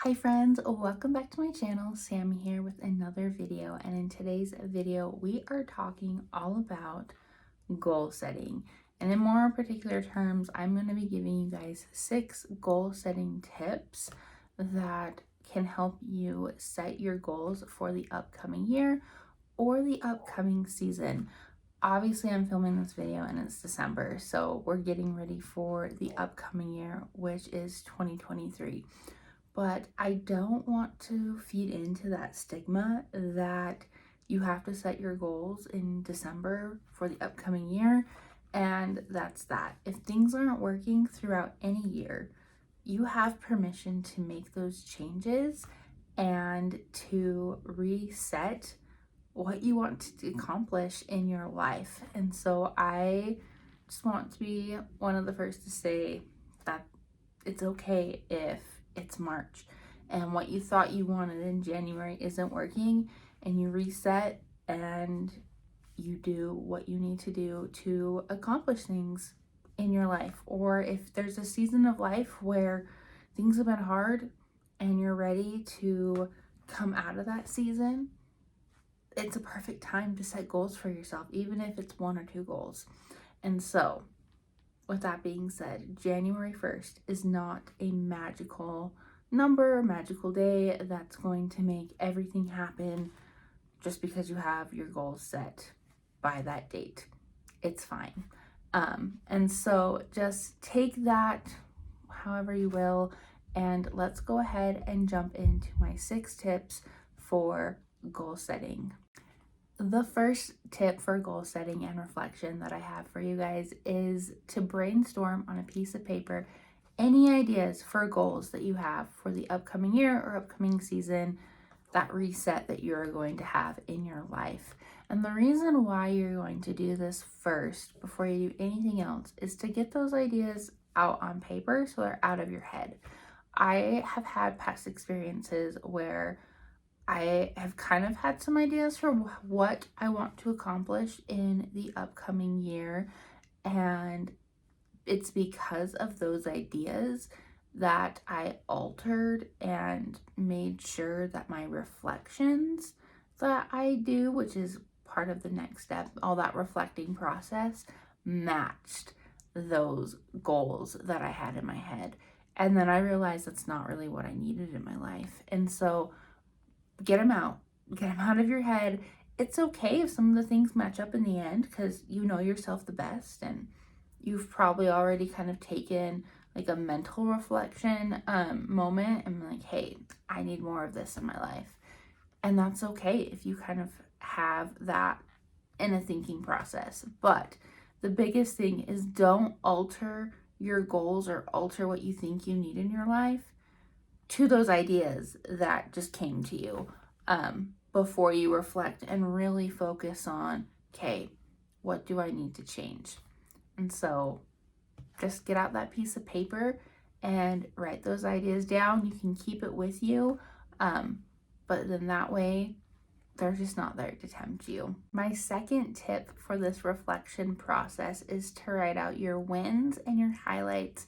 Hi friends, welcome back to my channel. Sammy here with another video, and in today's video we are talking all about goal setting. And in more particular terms, I'm going to be giving you guys 6 goal setting tips that can help you set your goals for the upcoming year or the upcoming season. Obviously, I'm filming this video and it's December, so we're getting ready for the upcoming year, which is 2023. But I don't want to feed into that stigma that you have to set your goals in December for the upcoming year, and that's that. If things aren't working throughout any year, you have permission to make those changes and to reset what you want to accomplish in your life. And so I just want to be one of the first to say that it's okay if it's March and what you thought you wanted in January isn't working, and you reset and you do what you need to do to accomplish things in your life. Or if there's a season of life where things have been hard and you're ready to come out of that season, it's a perfect time to set goals for yourself, even if it's 1 or 2 goals. And so with that being said, January 1st is not a magical number, magical day that's going to make everything happen just because you have your goals set by that date. It's fine. And so just take that however you will, and let's go ahead and jump into my 6 tips for goal setting. The first tip for goal setting and reflection that I have for you guys is to brainstorm on a piece of paper any ideas for goals that you have for the upcoming year or upcoming season, that reset that you're going to have in your life. And the reason why you're going to do this first before you do anything else is to get those ideas out on paper so they're out of your head. I have had past experiences where I have kind of had some ideas for what I want to accomplish in the upcoming year, and it's because of those ideas that I altered and made sure that my reflections that I do, which is part of the next step, all that reflecting process, matched those goals that I had in my head. And then I realized that's not really what I needed in my life. And so get them out of your head. It's okay if some of the things match up in the end, because you know yourself the best, and you've probably already kind of taken like a mental reflection moment and like, hey, I need more of this in my life. And that's okay if you kind of have that in a thinking process. But the biggest thing is, don't alter your goals or alter what you think you need in your life to those ideas that just came to you before you reflect and really focus on, okay, what do I need to change? And so just get out that piece of paper and write those ideas down. You can keep it with you, but then that way they're just not there to tempt you. My second tip for this reflection process is to write out your wins and your highlights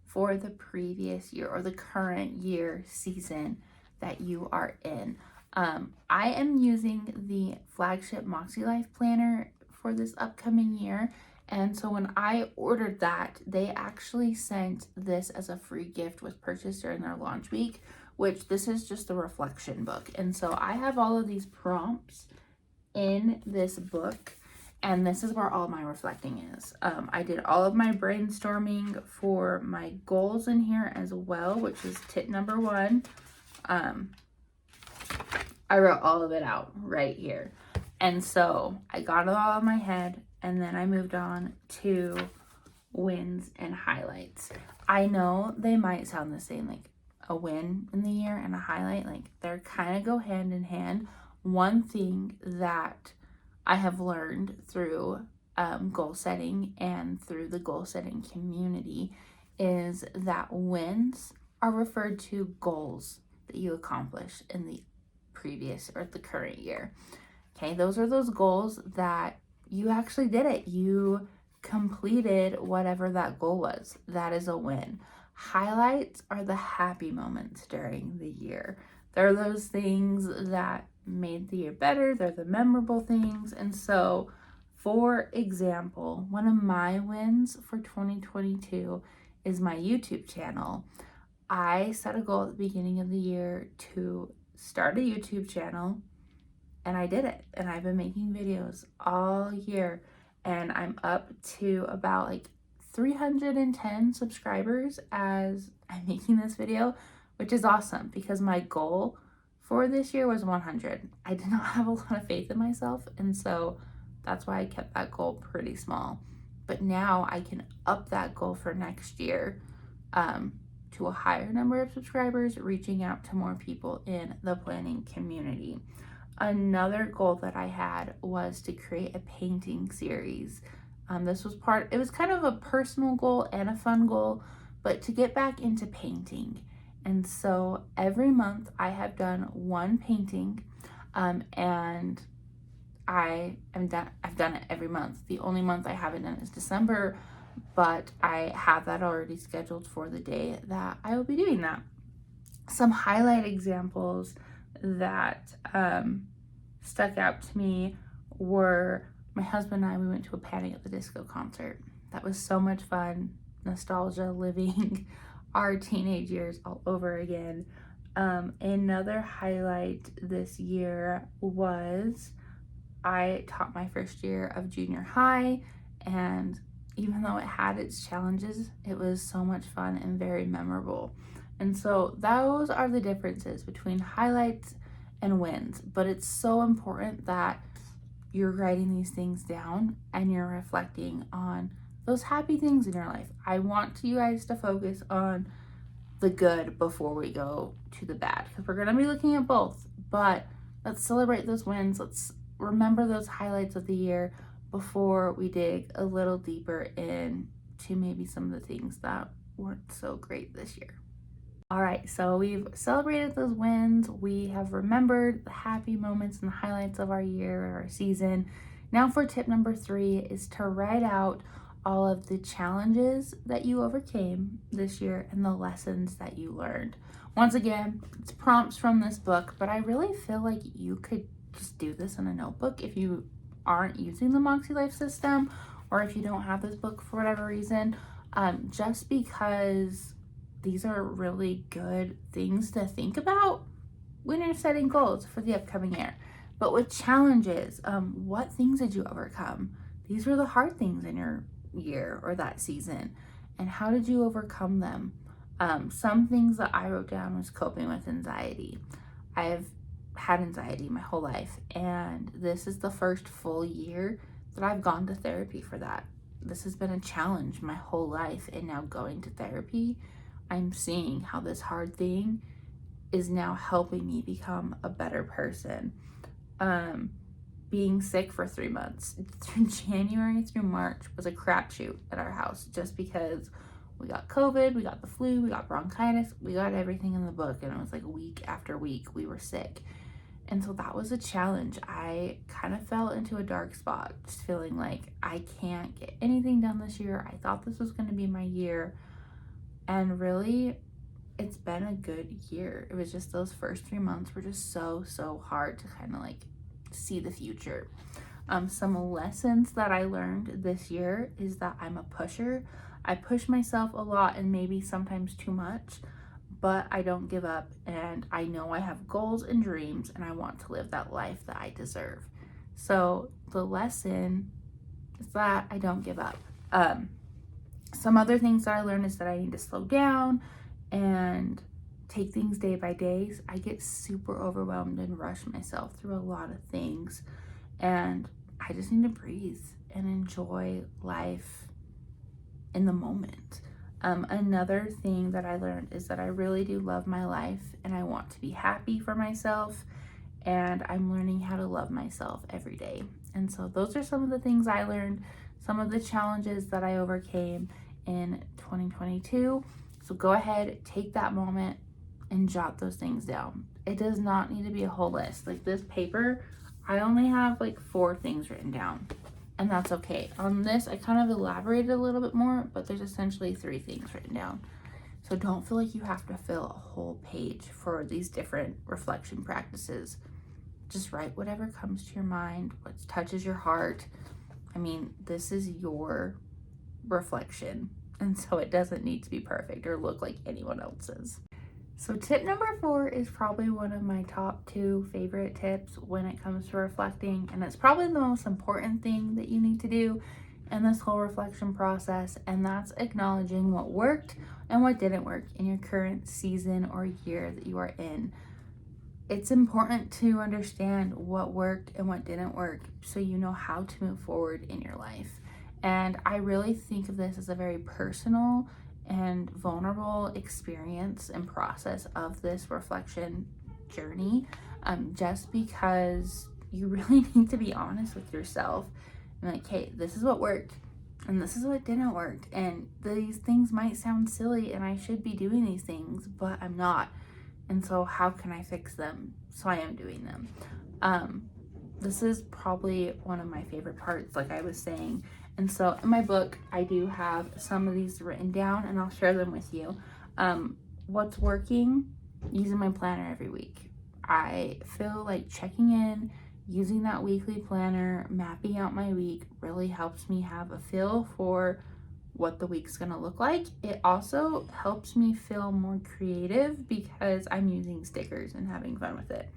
for the previous year or the current year season that you are in. I am using the flagship Moxie Life planner for this upcoming year. And so when I ordered that, they actually sent this as a free gift with purchase during their launch week, which this is just a reflection book. And so I have all of these prompts in this book, and this is where all my reflecting is. I did all of my brainstorming for my goals in here as well, which is tip number 1. I wrote all of it out right here. And so I got it all in my head, and then I moved on to wins and highlights. I know they might sound the same, like a win in the year and a highlight, like they're kind of go hand in hand. One thing that I have learned through goal setting and through the goal setting community is that wins are referred to goals that you accomplished in the previous or the current year. Okay, those are those goals that you actually did it. You completed whatever that goal was. That is a win. Highlights are the happy moments during the year. They're those things that made the year better. They're the memorable things. And so, for example, one of my wins for 2022 is my YouTube channel. I set a goal at the beginning of the year to start a YouTube channel, and I did it. And I've been making videos all year, and I'm up to about like 310 subscribers as I'm making this video, which is awesome because my goal for this year was 100. I did not have a lot of faith in myself, and so that's why I kept that goal pretty small. But now I can up that goal for next year to a higher number of subscribers, reaching out to more people in the planning community. Another goal that I had was to create a painting series. It was kind of a personal goal and a fun goal, but to get back into painting. And so every month I have done one painting, and I've done it every month. The only month I haven't done is December, but I have that already scheduled for the day that I will be doing that. Some highlight examples that stuck out to me were my husband and I, we went to a Panic at the Disco concert. That was so much fun. Nostalgia, living our teenage years all over again. Another highlight this year was I taught my first year of junior high, and even though it had its challenges, it was so much fun and very memorable. And so those are the differences between highlights and wins. But it's so important that you're writing these things down and you're reflecting on those happy things in your life. I want you guys to focus on the good before we go to the bad, because we're going to be looking at both. But let's celebrate those wins. Let's remember those highlights of the year before we dig a little deeper into maybe some of the things that weren't so great this year. All right, so we've celebrated those wins. We have remembered the happy moments and the highlights of our year or our season. Now for tip number 3 is to write out all of the challenges that you overcame this year and the lessons that you learned. Once again, it's prompts from this book, but I really feel like you could just do this in a notebook if you aren't using the Moxie Life system, or if you don't have this book for whatever reason, just because these are really good things to think about when you're setting goals for the upcoming year. But with challenges, what things did you overcome? These were the hard things in your year or that season, and how did you overcome them? Some things that I wrote down was coping with anxiety. I've had anxiety my whole life, and this is the first full year that I've gone to therapy for that. This has been a challenge my whole life, and now going to therapy, I'm seeing how this hard thing is now helping me become a better person. Being sick for 3 months, through January through March, was a crapshoot at our house, just because we got COVID, we got the flu, we got bronchitis, we got everything in the book, and it was like week after week we were sick. And so that was a challenge. I kind of fell into a dark spot, just feeling like I can't get anything done this year. I thought this was going to be my year, and really it's been a good year. It was just those first 3 months were just so hard to kind of like see the future. Some lessons that I learned this year is that I'm a pusher. I push myself a lot, and maybe sometimes too much, but I don't give up, and I know I have goals and dreams, and I want to live that life that I deserve. So the lesson is that I don't give up. Some other things that I learned is that I need to slow down and take things day by day. I get super overwhelmed and rush myself through a lot of things, and I just need to breathe and enjoy life in the moment. Another thing that I learned is that I really do love my life, and I want to be happy for myself, and I'm learning how to love myself every day. And so those are some of the things I learned, some of the challenges that I overcame in 2022. So go ahead, take that moment and jot those things down. It does not need to be a whole list. Like this paper, I only have like 4 things written down, and that's okay. On this, I kind of elaborated a little bit more, but there's essentially 3 things written down. So don't feel like you have to fill a whole page for these different reflection practices. Just write whatever comes to your mind, what touches your heart. I mean, this is your reflection, and so it doesn't need to be perfect or look like anyone else's. So tip number 4 is probably one of my top 2 favorite tips when it comes to reflecting, and it's probably the most important thing that you need to do in this whole reflection process, and that's acknowledging what worked and what didn't work in your current season or year that you are in. It's important to understand what worked and what didn't work so you know how to move forward in your life. And I really think of this as a very personal and vulnerable experience and process of this reflection journey, just because you really need to be honest with yourself and like, hey, this is what worked and this is what didn't work, and these things might sound silly and I should be doing these things, but I'm not. And so how can I fix them so I am doing them? This is probably one of my favorite parts, like I was saying. And so in my book, I do have some of these written down and I'll share them with you. What's working? Using my planner every week. I feel like checking in, using that weekly planner, mapping out my week really helps me have a feel for what the week's gonna look like. It also helps me feel more creative because I'm using stickers and having fun with it.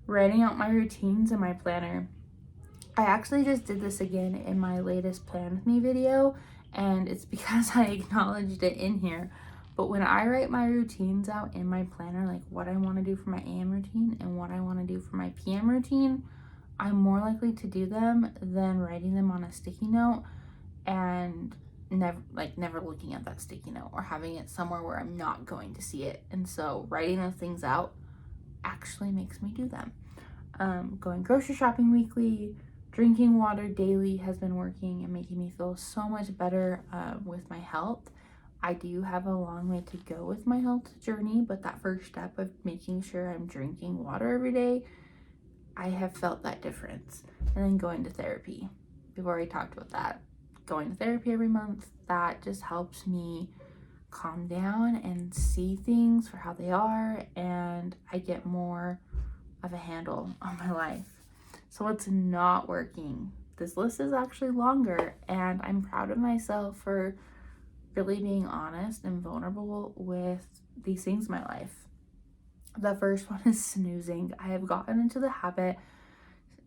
Writing out my routines in my planner. I actually just did this again in my latest Plan With Me video, and it's because I acknowledged it in here. But when I write my routines out in my planner, like what I want to do for my AM routine and what I want to do for my PM routine, I'm more likely to do them than writing them on a sticky note and never looking at that sticky note or having it somewhere where I'm not going to see it. And so writing those things out actually makes me do them. Going grocery shopping weekly, drinking water daily has been working and making me feel so much better with my health. I do have a long way to go with my health journey, but that first step of making sure I'm drinking water every day, I have felt that difference. And then going to therapy. We've already talked about that. Going to therapy every month, that just helps me calm down and see things for how they are, and I get more of a handle on my life. So what's not working? This list is actually longer, and I'm proud of myself for really being honest and vulnerable with these things in my life. The first one is snoozing. I have gotten into the habit,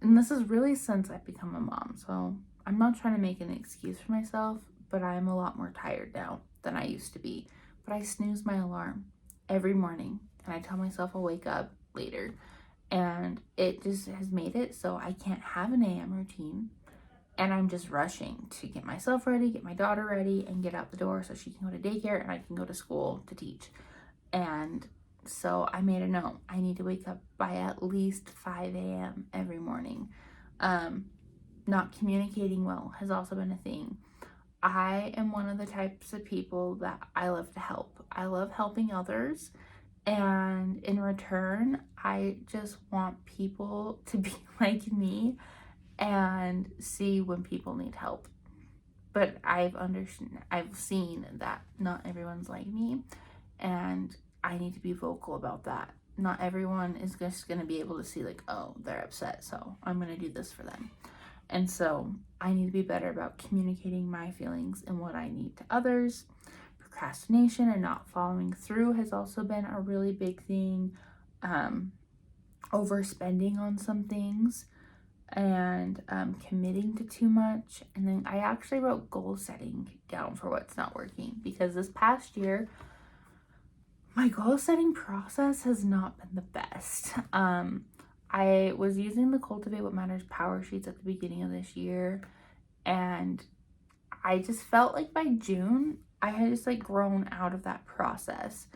and this is really since I've become a mom, so I'm not trying to make an excuse for myself, but I'm a lot more tired now than I used to be. But I snooze my alarm every morning, and I tell myself I'll wake up later, and it just has made it so I can't have an AM routine, and I'm just rushing to get myself ready, get my daughter ready, and get out the door so she can go to daycare and I can go to school to teach. And so I made a note. I need to wake up by at least 5 a.m. every morning. Not communicating well has also been a thing. I am one of the types of people that I love to help. I love helping others, and in return, I just want people to be like me and see when people need help. But I've seen that not everyone's like me, and I need to be vocal about that. Not everyone is just going to be able to see like, oh, they're upset, so I'm going to do this for them. And so I need to be better about communicating my feelings and what I need to others. Procrastination and not following through has also been a really big thing. Overspending on some things and committing to too much. And then I actually wrote goal setting down for what's not working, because this past year, my goal setting process has not been the best. I was using the Cultivate What Matters power sheets at the beginning of this year, and I just felt like by June, I had just like grown out of that process.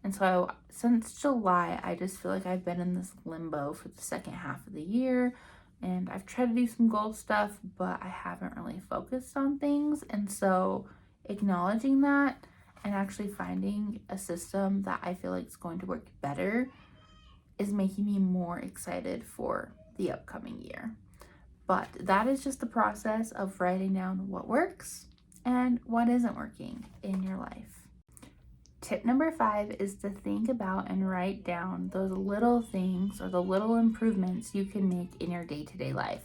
And so since July, I just feel like I've been in this limbo for the second half of the year, and I've tried to do some goal stuff, but I haven't really focused on things. And so acknowledging that and actually finding a system that I feel like is going to work better is making me more excited for the upcoming year. But that is just the process of writing down what works and what isn't working in your life. Tip number 5 is to think about and write down those little things or the little improvements you can make in your day-to-day life.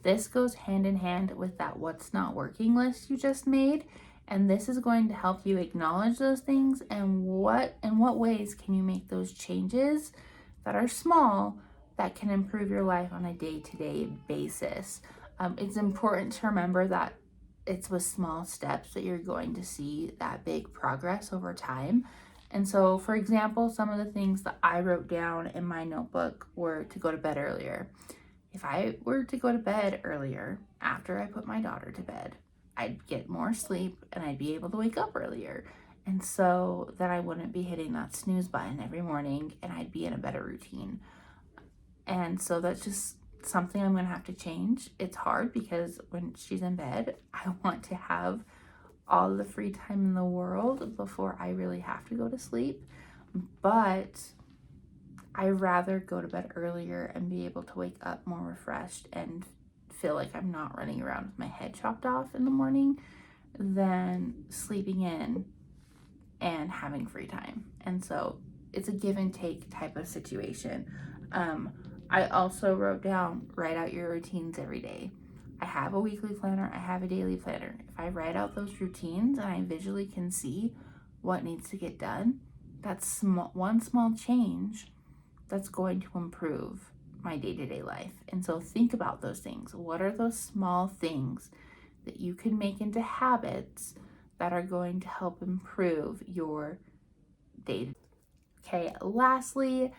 This goes hand in hand with that what's not working list you just made, and this is going to help you acknowledge those things and in what ways can you make those changes that are small that can improve your life on a day-to-day basis. It's important to remember that it's with small steps that you're going to see that big progress over time. And so, for example, some of the things that I wrote down in my notebook were to go to bed earlier. If I were to go to bed earlier after I put my daughter to bed, I'd get more sleep and I'd be able to wake up earlier. And so that I wouldn't be hitting that snooze button every morning and I'd be in a better routine. And so that's just something I'm going to have to change. It's hard because when she's in bed, I want to have all the free time in the world before I really have to go to sleep. But I'd rather go to bed earlier and be able to wake up more refreshed and feel like I'm not running around with my head chopped off in the morning than sleeping in and having free time. And so it's a give and take type of situation. I also wrote down, write out your routines every day. I have a weekly planner, I have a daily planner. If I write out those routines and I visually can see what needs to get done, that's one small change that's going to improve my day-to-day life. And so think about those things. What are those small things that you can make into habits that are going to help improve your day? Okay, lastly,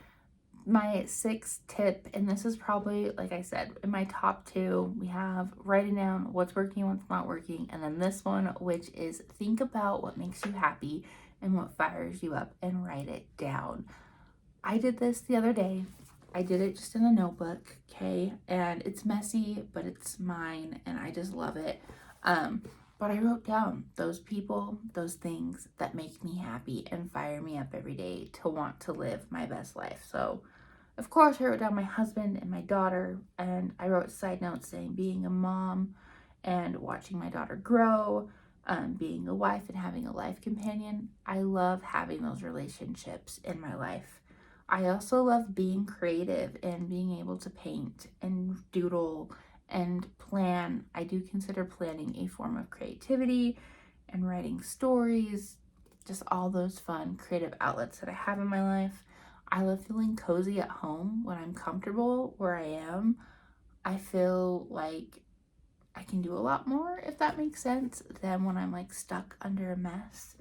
my 6th tip, and this is probably, like I said, in my top 2, we have writing down what's working, what's not working, and then this one, which is think about what makes you happy and what fires you up and write it down. I did this the other day. I did it just in a notebook, okay? And it's messy, but it's mine, and I just love it. But I wrote down those people, those things that make me happy and fire me up every day to want to live my best life. So, of course, I wrote down my husband and my daughter, and I wrote side notes saying being a mom and watching my daughter grow, being a wife and having a life companion. I love having those relationships in my life. I also love being creative and being able to paint and doodle and plan. I do consider planning a form of creativity, and writing stories, just all those fun creative outlets that I have in my life. I love feeling cozy at home when I'm comfortable where I am. I feel like I can do a lot more, if that makes sense, than when I'm like stuck under a mess.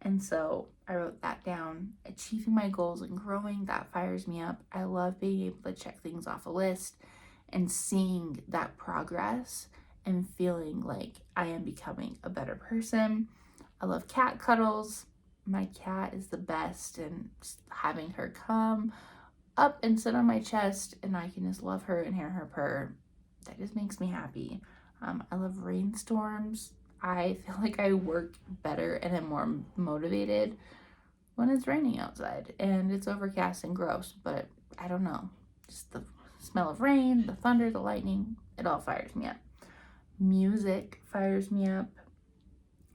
And so I wrote that down. Achieving my goals and growing, that fires me up. I love being able to check things off a list and seeing that progress and feeling like I am becoming a better person. I love cat cuddles. My cat is the best, and just having her come up and sit on my chest and I can just love her and hear her purr, that just makes me happy. I love rainstorms. I feel like I work better and am more motivated when it's raining outside and it's overcast and gross, but I don't know. Just the smell of rain, the thunder, the lightning, it all fires me up. Music fires me up.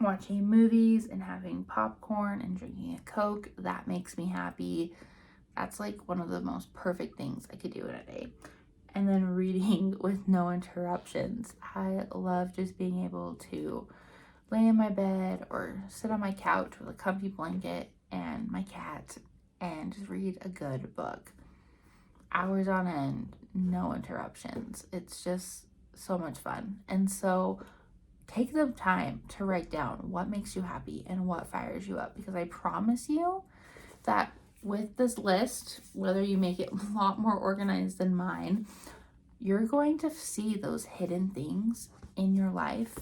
Watching movies and having popcorn and drinking a Coke, that makes me happy. That's like one of the most perfect things I could do in a day. And then reading with no interruptions. I love just being able to lay in my bed or sit on my couch with a comfy blanket and my cat and just read a good book. Hours on end, no interruptions. It's just so much fun. And so take the time to write down what makes you happy and what fires you up, because I promise you that with this list, whether you make it a lot more organized than mine, you're going to see those hidden things in your life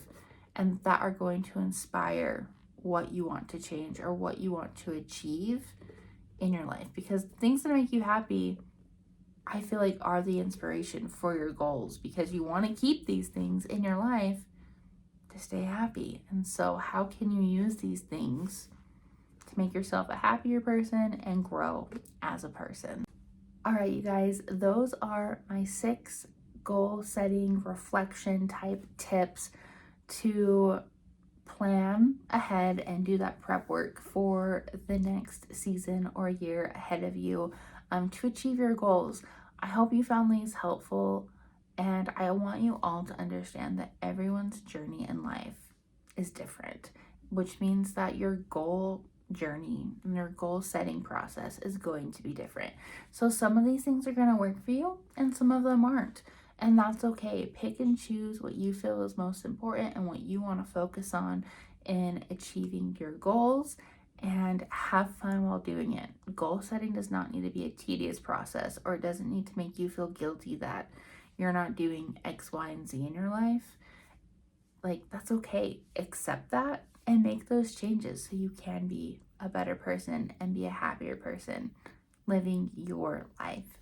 and that are going to inspire what you want to change or what you want to achieve in your life. Because things that make you happy, I feel like, are the inspiration for your goals, because you want to keep these things in your life to stay happy. And so how can you use these things to make yourself a happier person and grow as a person? All right, you guys, those are my 6 goal setting reflection type tips to plan ahead and do that prep work for the next season or year ahead of you to achieve your goals. I hope you found these helpful, and I want you all to understand that everyone's journey in life is different, which means that your goal journey and your goal setting process is going to be different. So some of these things are going to work for you and some of them aren't. And that's okay. Pick and choose what you feel is most important and what you want to focus on in achieving your goals, and have fun while doing it. Goal setting does not need to be a tedious process, or it doesn't need to make you feel guilty that you're not doing X, Y, and Z in your life. Like, that's okay. Accept that and make those changes so you can be a better person and be a happier person living your life.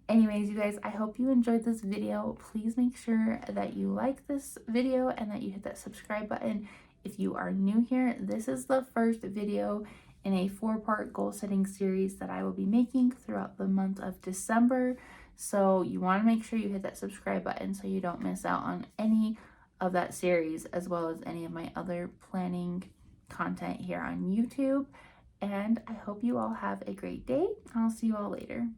Anyways, you guys, I hope you enjoyed this video. Please make sure that you like this video and that you hit that subscribe button. If you are new here, this is the first video in a 4-part goal setting series that I will be making throughout the month of December. So you want to make sure you hit that subscribe button so you don't miss out on any of that series, as well as any of my other planning content here on YouTube. And I hope you all have a great day. I'll see you all later.